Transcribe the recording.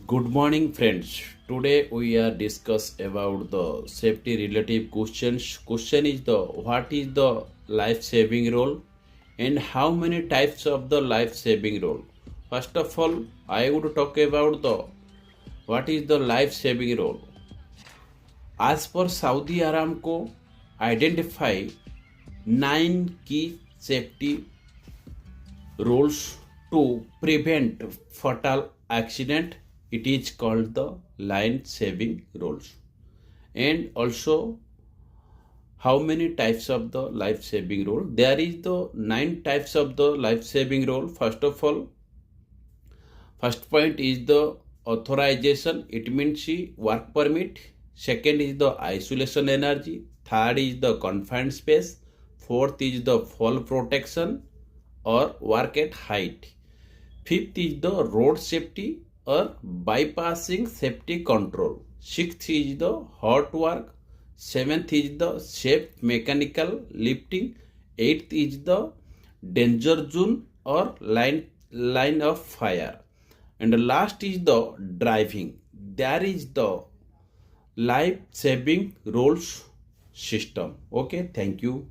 Good morning, friends. Today we are discuss about the safety relative questions. Question is the what is the life saving role and how many types of the life saving role. First of all, I would talk about the what is the life saving role. As per Saudi Aramco, identify 9 key safety rules to prevent fatal accident. It is called the line saving rules. And also, how many types of the life saving rule? There is the 9 types of the life saving rule. First of all, first point is the authorization. It means work permit. Second is the isolation energy. Third is the confined space. Fourth is the fall protection or work at height. Fifth is the road safety or bypassing safety control. Sixth is the hot work. Seventh is the safe mechanical lifting. Eighth is the danger zone or line of fire. And the last is the driving. There is the life saving rules system. Okay, thank you.